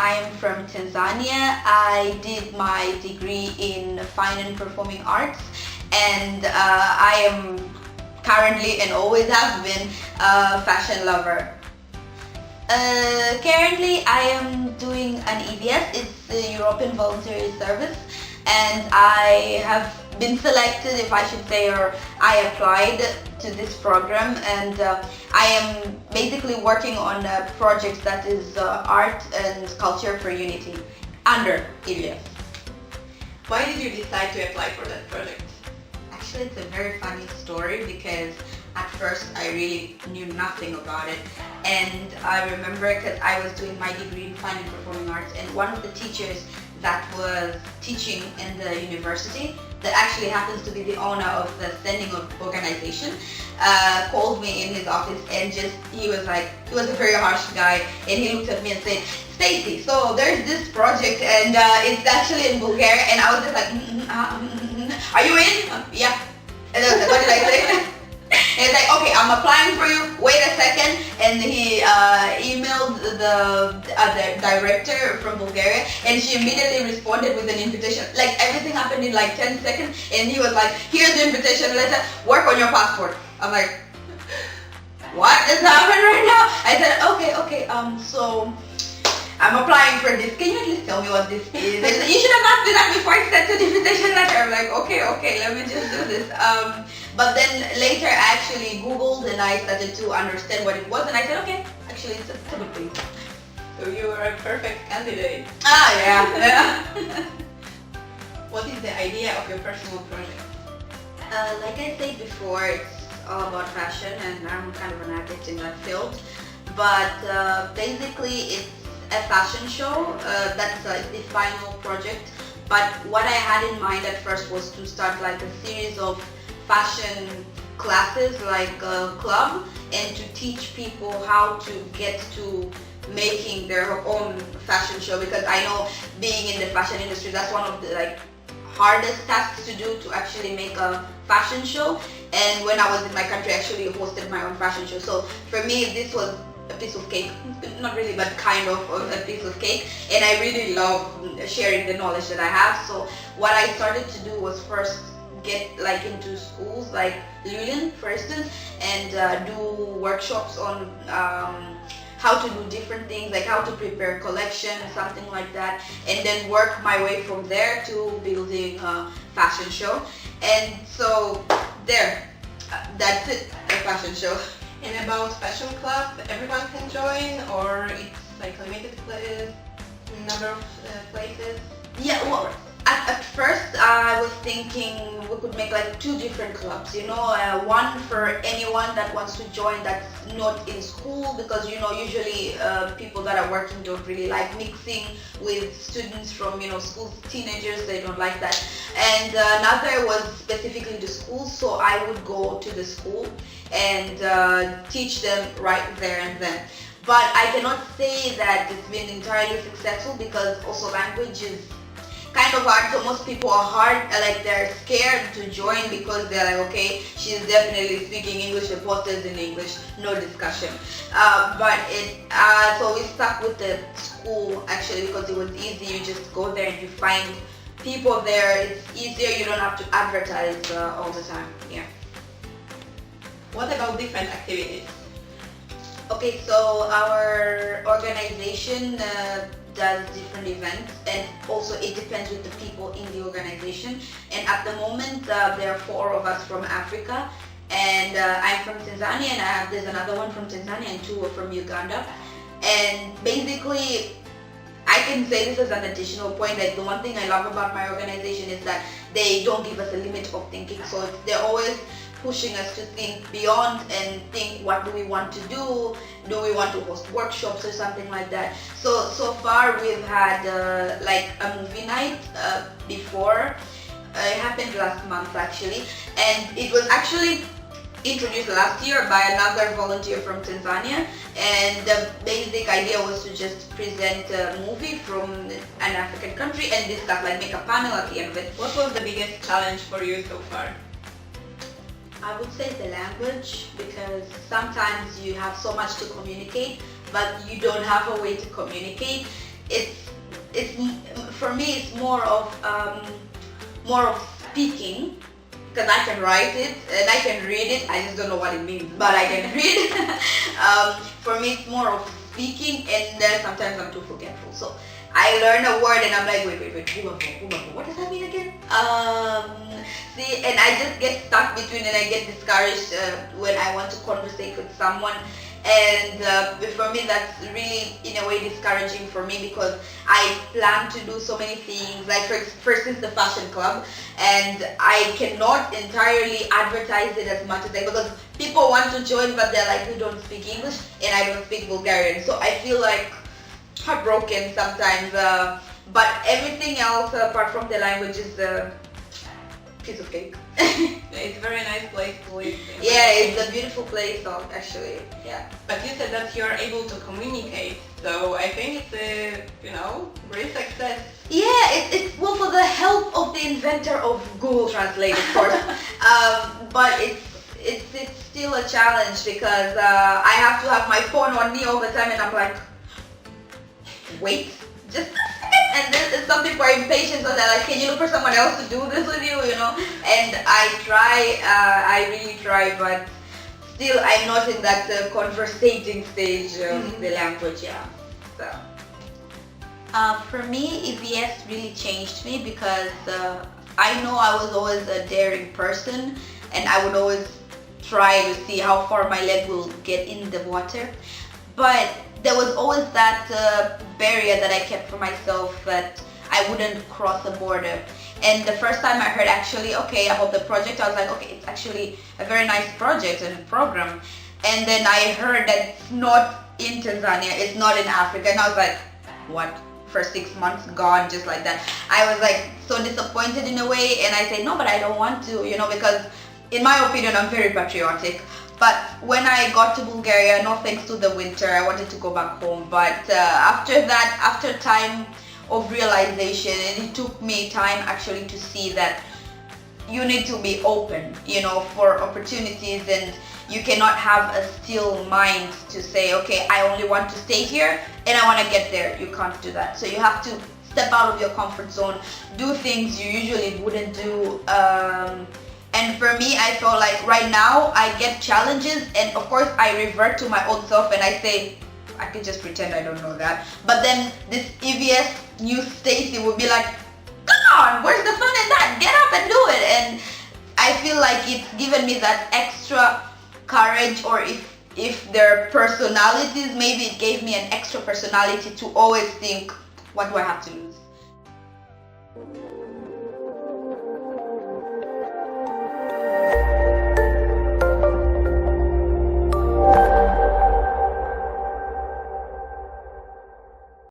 I am from Tanzania. I did my degree in Fine and Performing Arts, and I am currently and always have been a fashion lover. Currently, I am doing an EVS. It's the European Voluntary Service, and I have been selected, if I should say, or I applied to this program, and I am basically working on a project that is art and culture for unity under EVS. Why did you decide to apply for that project? Actually, it's a very funny story because at first I really knew nothing about it, and I remember because I was doing my degree in Fine and Performing Arts, and one of the teachers that was teaching in the university, that actually happens to be the owner of the standing organization, called me in his office, and he was a very harsh guy, and he looked at me and said, "Stacy, so there's this project, and it's actually in Bulgaria," and I was just like, "Are you in?" "Yeah." And I was like, "What did I say?" And it's like, "Okay, I'm applying for you, wait a second." And he emailed the director from Bulgaria, and she immediately responded with an invitation. Like, everything happened in like 10 seconds, and he was like, "Here's the invitation letter, work on your passport." I'm like, "What is happening right now?" I said, okay, so I'm applying for this. Can you at least tell me what this is? And you should have asked me that before I sent the invitation letter. I'm like, okay, let me just do this. But then later I actually Googled and I started to understand what it was, and I said, okay, actually it's a good thing. So you were a perfect candidate. Yeah. What is the idea of your personal project? Like I said before, it's all about fashion, and I'm kind of an addict in that field. But basically it's a fashion show. That's the final project. But what I had in mind at first was to start like a series of fashion classes, like a club, and to teach people how to get to making their own fashion show, because I know being in the fashion industry, that's one of the hardest tasks to do, to actually make a fashion show. And when I was in my country, I actually hosted my own fashion show. So for me, this was a piece of cake. Not really, but kind of a piece of cake. And I really love sharing the knowledge that I have. So what I started to do was first get into schools like Lulin, for instance, and do workshops on how to do different things, like how to prepare collection, something like that, and then work my way from there to building a fashion show. And so that's it, a fashion show. And about fashion club, everyone can join, or it's like limited number of places? Yeah, well, at first I was thinking we could make like 2 different clubs, one for anyone that wants to join that's not in school, because usually people that are working don't really like mixing with students from school, teenagers, they don't like that. And another was specifically the school, so I would go to the school and teach them right there and then. But I cannot say that it's been entirely successful, because also language is kind of hard. So most people are they're scared to join, because they're like, okay, she's definitely speaking English, the posters in English, no discussion. So we stuck with the school actually, because it was easy. You just go there and you find people there. It's easier. You don't have to advertise all the time. Yeah. What about different activities? Okay, so our organization does different events, and also it depends with the people in the organization. And at the moment there are 4 of us from Africa, and I'm from Tanzania, and there's another one from Tanzania, and 2 are from Uganda. And basically I can say this as an additional point, that the one thing I love about my organization is that they don't give us a limit of thinking. So they're always pushing us to think beyond and think, what do we want to do? Do we want to host workshops or something like that? So far we've had like a movie night before. It happened last month actually, and it was actually introduced last year by another volunteer from Tanzania, and the basic idea was to just present a movie from an African country and discuss, like make a panel at the end of it. What was the biggest challenge for you so far? I would say the language, because sometimes you have so much to communicate, but you don't have a way to communicate. It's for me it's more of speaking, because I can write it and I can read it. I just don't know what it means, but I can read it. For me it's more of speaking, and sometimes I'm too forgetful. So I learn a word and I'm like, wait, what does that mean again? See, and I just get stuck between, and I get discouraged when I want to conversate with someone. And for me that's really in a way discouraging for me, because I plan to do so many things, like for instance the fashion club, and I cannot entirely advertise it as much as because people want to join, but they're like, we don't speak English and I don't speak Bulgarian, so I feel like heartbroken sometimes, but everything else apart from the language is a piece of cake. It's a very nice place to live. Yeah, it's a beautiful place actually. Yeah. But you said that you are able to communicate, so I think it's a great success. Yeah, it's well, for the help of the inventor of Google Translate, of course. But it's still a challenge, because I have to have my phone on me all the time, and I'm like, wait, just a second. And then some people are impatient, so they're like, can you look for someone else to do this with you, And I really try, but still I'm not in that conversating stage of the language, yeah. So. For me, EVS really changed me, because I know I was always a daring person, and I would always try to see how far my leg will get in the water. But there was always that barrier that I kept for myself, that I wouldn't cross a border. And the first time I heard actually, about the project, I was like, okay, it's actually a very nice project and program. And then I heard that it's not in Tanzania, it's not in Africa, and I was like, what? For 6 months gone just like that. I was like so disappointed in a way, and I said no, but I don't want to, because in my opinion I'm very patriotic. But when I got to Bulgaria, no thanks to the winter, I wanted to go back home. But after time of realization, and it took me time actually to see that you need to be open, for opportunities, and you cannot have a still mind to say, okay, I only want to stay here and I want to get there. You can't do that. So you have to step out of your comfort zone, do things you usually wouldn't do. And for me, I felt like right now I get challenges, and of course I revert to my old self and I say, I can just pretend I don't know that. But then this EVS new Stacy would be like, come on, where's the fun in that? Get up and do it. And I feel like it's given me that extra courage, or if their personalities, maybe it gave me an extra personality to always think, what do I have to lose?